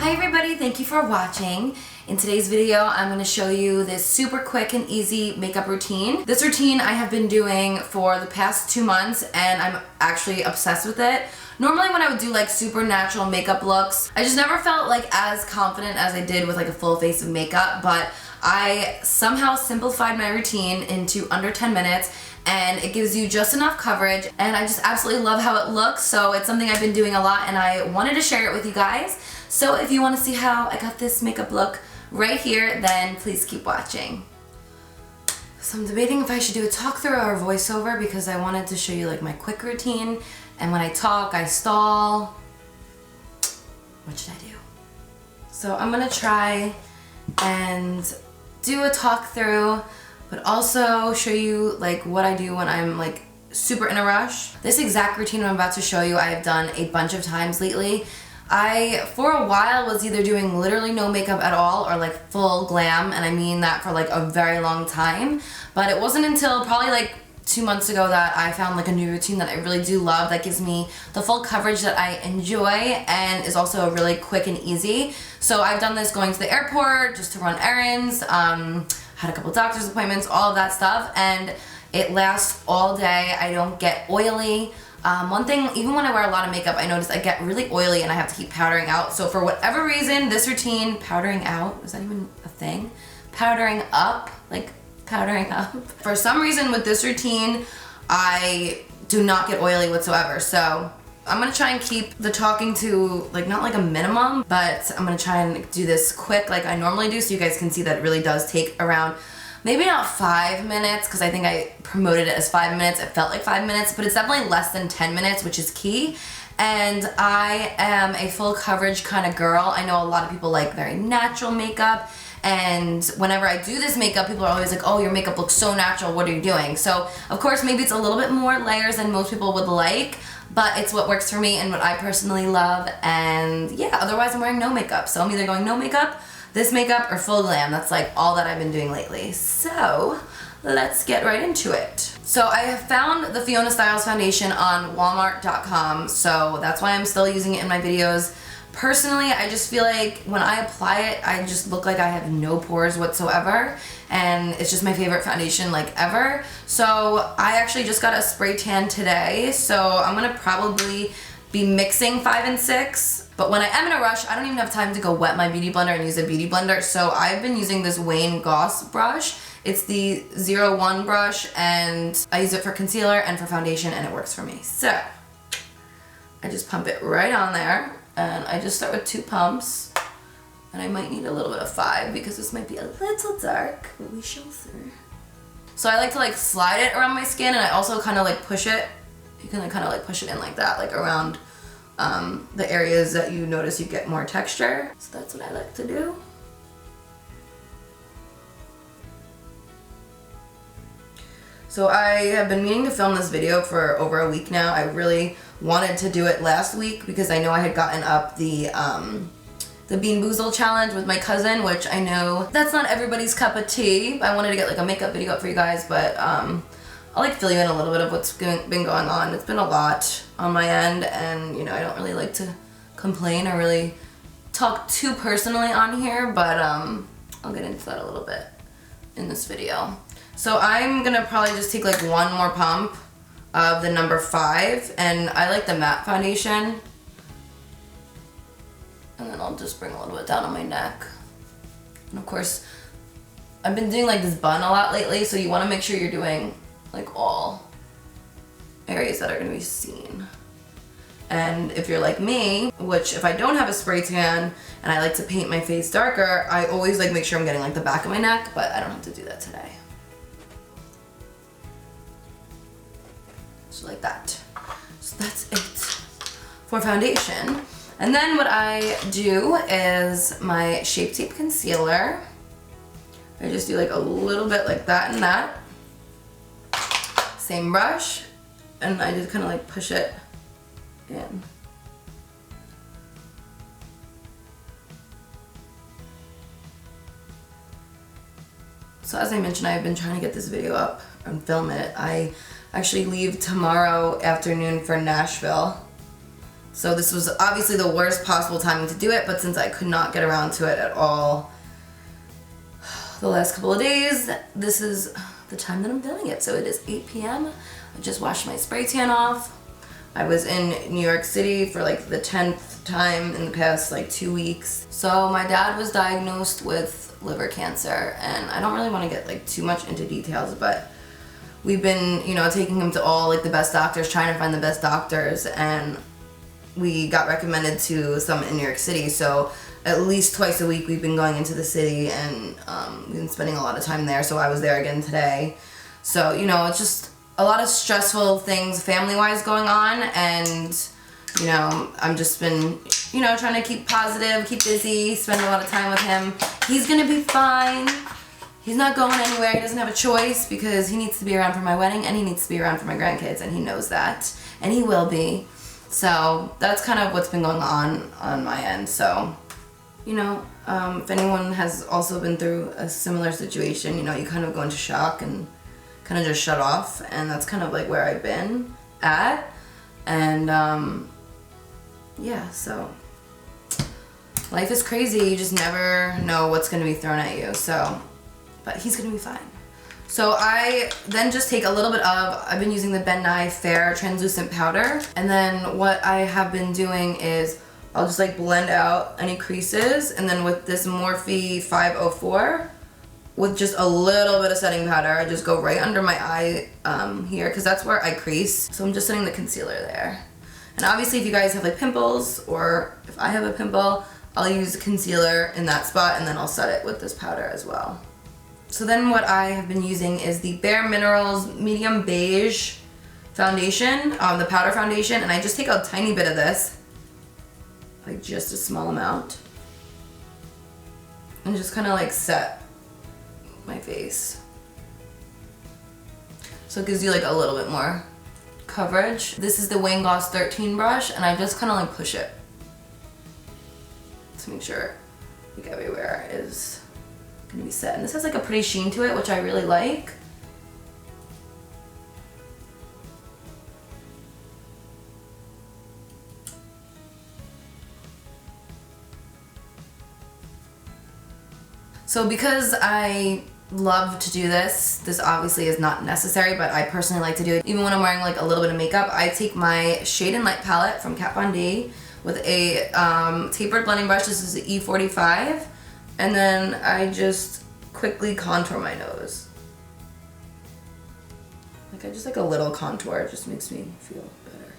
Hi everybody, thank you for watching. In today's video, I'm going to show you this super quick and easy makeup routine. This routine I have been doing for the past 2 months and I'm actually obsessed with it. Normally when I would do like super natural makeup looks, I just never felt like as confident as I did with like a full face of makeup, but I somehow simplified my routine into under 10 minutes and it gives you just enough coverage and I just absolutely love how it looks. So it's something I've been doing a lot and I wanted to share it with you guys. So if you want to see how I got this makeup look right here, then please keep watching. So I'm debating if I should do a talk through or a voiceover because I wanted to show you like my quick routine, and when I talk I stall. What should I do? So I'm gonna try and do a talk through, but also show you like what I do when I'm like super in a rush. This exact routine I'm about to show you I have done a bunch of times lately. I, for a while, was either doing literally no makeup at all or like full glam, and I mean that for like a very long time. But it wasn't until probably like 2 months ago that I found like a new routine that I really do love that gives me the full coverage that I enjoy and is also really quick and easy. So I've done this going to the airport just to run errands, had a couple doctor's appointments, all of that stuff, and it lasts all day. I don't get oily. One thing, even when I wear a lot of makeup, I notice I get really oily and I have to keep powdering out. So for whatever reason, this routine, powdering out, is that even a thing? Powdering up, like powdering up. For some reason with this routine, I do not get oily whatsoever. So I'm gonna try and keep the talking to like, not like a minimum, but I'm gonna try and do this quick like I normally do so you guys can see that it really does take around maybe not 5 minutes, because I think I promoted it as 5 minutes. It felt like 5 minutes, but it's definitely less than 10 minutes, which is key. And I am a full coverage kind of girl. I know a lot of people like very natural makeup, and whenever I do this makeup, people are always like, oh, your makeup looks so natural, what are you doing? So, of course, maybe it's a little bit more layers than most people would like, but it's what works for me and what I personally love. And yeah, otherwise I'm wearing no makeup. So I'm either going no makeup, this makeup, or full glam. That's like all that I've been doing lately. So let's get right into it. So I have found the Fiona Styles foundation on Walmart.com, so that's why I'm still using it in my videos. Personally, I just feel like when I apply it, I just look like I have no pores whatsoever, and it's just my favorite foundation like ever. So I actually just got a spray tan today, so I'm gonna probably be mixing 5 and 6. But when I am in a rush, I don't even have time to go wet my beauty blender and use a beauty blender. So I've been using this Wayne Goss brush. It's the 01 brush, and I use it for concealer and for foundation, and it works for me. So I just pump it right on there, and I just start with 2 pumps. And I might need a little bit of 5 because this might be a little dark, but we shall see. So I like to like slide it around my skin, and I also kind of like push it. You can like kind of like push it in like that, like around the areas that you notice you get more texture. So that's what I like to do. So I have been meaning to film this video for over a week now. I really wanted to do it last week because I know I had gotten up the Bean Boozled challenge with my cousin, which I know that's not everybody's cup of tea. I wanted to get like a makeup video up for you guys, but I'll like fill you in a little bit of what's been going on. It's been a lot on my end, and you know, I don't really like to complain or really talk too personally on here, but I'll get into that a little bit in this video. So I'm gonna probably just take like 1 more pump of the number 5, and I like the matte foundation. And then I'll just bring a little bit down on my neck. And of course, I've been doing like this bun a lot lately, so you wanna make sure you're doing like all areas that are gonna be seen. And if you're like me, which if I don't have a spray tan and I like to paint my face darker, I always like make sure I'm getting like the back of my neck, but I don't have to do that today. So like that. So that's it for foundation. And then what I do is my Shape Tape concealer. I just do like a little bit like that and that. Same brush, and I just kind of like push it in. So as I mentioned, I've been trying to get this video up and film it. I actually leave tomorrow afternoon for Nashville So this was obviously the worst possible timing to do it, but since I could not get around to it at all the last couple of days, this is the time that I'm doing it. So it is 8 p.m. I just washed my spray tan off. I was in New York City for like the 10th time in the past like 2 weeks. So my dad was diagnosed with liver cancer, and I don't really want to get like too much into details, but we've been, you know, taking him to all like the best doctors, trying to find the best doctors, and we got recommended to some in New York City. So at least twice a week we've been going into the city, and we've been spending a lot of time there. So I was there again today. So, you know, it's just a lot of stressful things family-wise going on, and, you know, I'm just been, you know, trying to keep positive, keep busy, spend a lot of time with him. He's gonna be fine. He's not going anywhere. He doesn't have a choice because he needs to be around for my wedding, and he needs to be around for my grandkids, and he knows that, and he will be. So that's kind of what's been going on my end. So, you know, if anyone has also been through a similar situation, you know, you kind of go into shock and kind of just shut off, and that's kind of like where I've been at. And yeah, so life is crazy. You just never know what's going to be thrown at you. So, but he's going to be fine. So I then just take a little bit of, I've been using the Ben Nye Fair Translucent Powder, and then what I have been doing is I'll just like blend out any creases, and then with this Morphe 504, with just a little bit of setting powder, I just go right under my eye here, because that's where I crease. So I'm just setting the concealer there. And obviously if you guys have like pimples, or if I have a pimple, I'll use concealer in that spot, and then I'll set it with this powder as well. So then what I have been using is the Bare Minerals Medium Beige Foundation, the powder foundation, and I just take a tiny bit of this, like just a small amount, and just kind of like set my face. So it gives you like a little bit more coverage. This is the Wayne Goss 13 brush, and I just kind of like push it to make sure like everywhere is gonna be set. And this has like a pretty sheen to it, which I really like. So because I love to do this obviously is not necessary, but I personally like to do it. Even when I'm wearing like a little bit of makeup, I take my Shade and Light palette from Kat Von D with a tapered blending brush. This is the E45. And then I just quickly contour my nose. Like I just like a little contour, it just makes me feel better.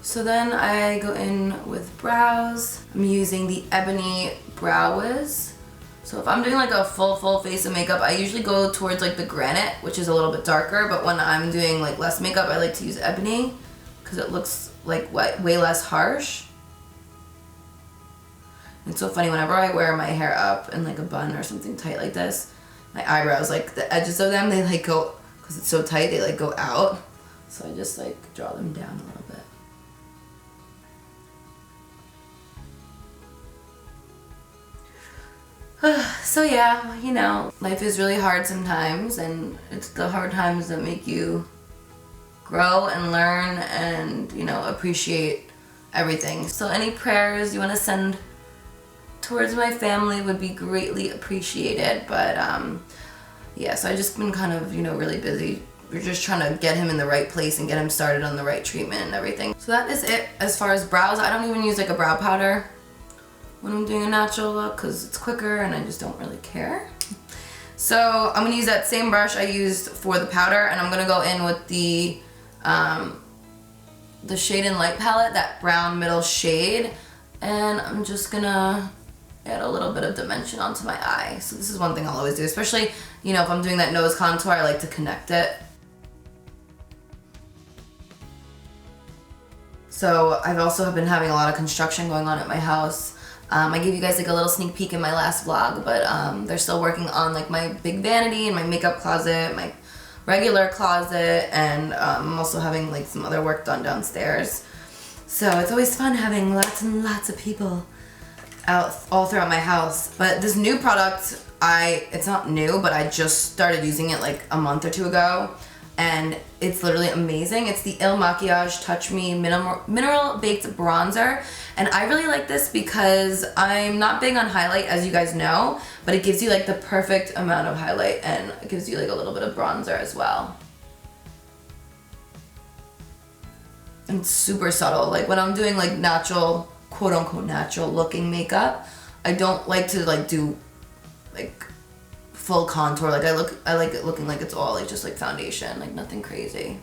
So then I go in with brows. I'm using the Ebony Brow Wiz. So if I'm doing like a full face of makeup, I usually go towards like the Granite, which is a little bit darker, but when I'm doing like less makeup, I like to use Ebony because it looks like way less harsh. It's so funny, whenever I wear my hair up in like a bun or something tight like this, my eyebrows, like the edges of them, they like go, because it's so tight, they like go out. So I just like draw them down a little bit. So yeah, you know, life is really hard sometimes, and it's the hard times that make you grow and learn and, you know, appreciate everything. So any prayers you want to send towards my family would be greatly appreciated. But yeah, so I just been kind of, you know, really busy. We're just trying to get him in the right place and get him started on the right treatment and everything. So that is it as far as brows. I don't even use like a brow powder when I'm doing a natural look because it's quicker and I just don't really care. So I'm gonna use that same brush I used for the powder, and I'm gonna go in with the Shade and Light palette, that brown middle shade, and I'm just gonna add a little bit of dimension onto my eye. So this is one thing I'll always do, especially, you know, if I'm doing that nose contour, I like to connect it. So I've also been having a lot of construction going on at my house. I gave you guys like a little sneak peek in my last vlog, but they're still working on like my big vanity and my makeup closet, my regular closet, and I'm also having like some other work done downstairs. So it's always fun having lots and lots of people out all throughout my house. But this new product it's not new, but I just started using it like a month or two ago, and it's literally amazing. It's the MAKIAGE Touch Me Mineral Baked Bronzer, and I really like this because I'm not big on highlight, as you guys know, but it gives you like the perfect amount of highlight, and it gives you like a little bit of bronzer as well. And it's super subtle. Like when I'm doing like natural, quote unquote natural looking makeup, I don't like to like do like full contour. Like I like it looking like it's all like just like foundation, like nothing crazy.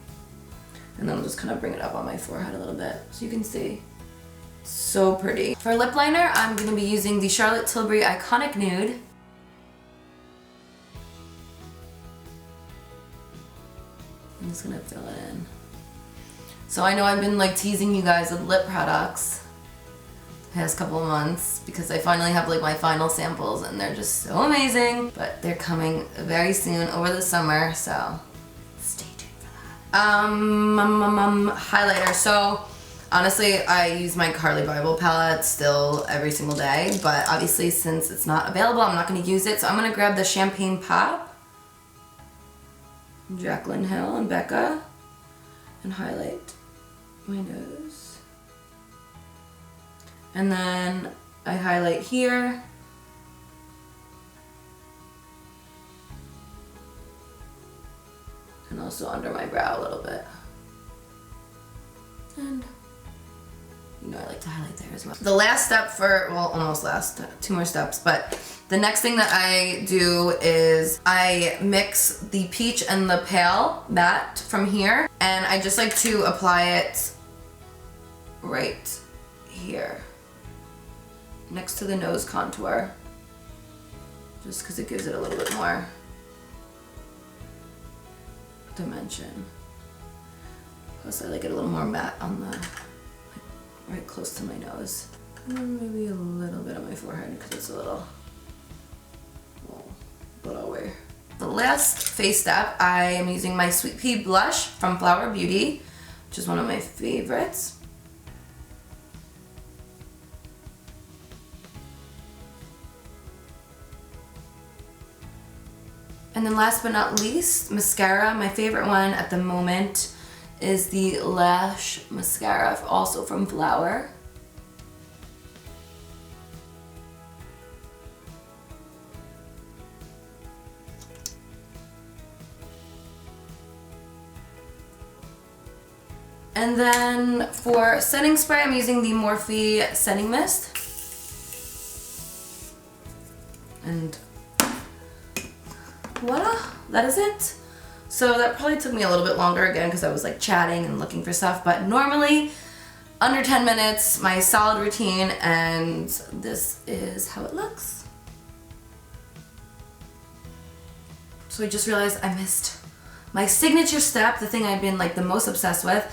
And then I'll just kind of bring it up on my forehead a little bit so you can see. So pretty. For lip liner, I'm gonna be using the Charlotte Tilbury Iconic Nude. I'm just gonna fill it in. So I know I've been like teasing you guys with lip products the past couple of months because I finally have like my final samples and they're just so amazing. But they're coming very soon over the summer, so stay tuned for that. Highlighter. So honestly, I use my Carli Bybel palette still every single day, but obviously since it's not available, I'm not gonna use it. So I'm gonna grab the Champagne Pop, Jaclyn Hill and Becca, and highlight my nose. And then I highlight here. And also under my brow a little bit. And you know I like to highlight there as well. The last step for, well, almost last, 2 more steps, but the next thing that I do is I mix the peach and the pale matte from here, and I just like to apply it right here next to the nose contour, just because it gives it a little bit more dimension. Plus I like it a little more matte on the, right close to my nose. And maybe a little bit on my forehead because it's a little away. The last face step, I am using my Sweet Pea blush from Flower Beauty, which is one of my favorites. And then last but not least, mascara. My favorite one at the moment is the Lash Mascara, also from Flower. And then for setting spray, I'm using the Morphe Setting Mist. And voila, that is it. So that probably took me a little bit longer again because I was like chatting and looking for stuff, but normally under 10 minutes, my solid routine, and this is how it looks. So I just realized I missed my signature step, the thing I've been like the most obsessed with.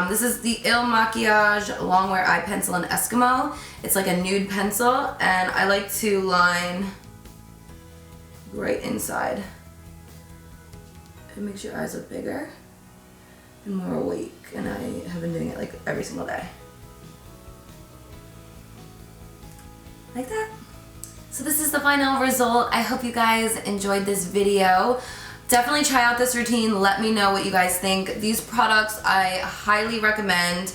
This is the MAKIAGE Longwear Eye Pencil in Eskimo. It's like a nude pencil, and I like to line right inside. It makes your eyes look bigger and more awake, and I have been doing it like every single day. Like that. So this is the final result. I hope you guys enjoyed this video. Definitely try out this routine. Let me know what you guys think. These products I highly recommend.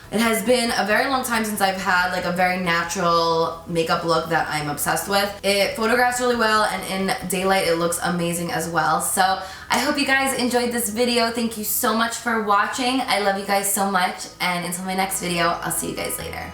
It has been a very long time since I've had like a very natural makeup look that I'm obsessed with. It photographs really well, and in daylight it looks amazing as well. So I hope you guys enjoyed this video. Thank you so much for watching. I love you guys so much, and until my next video, I'll see you guys later.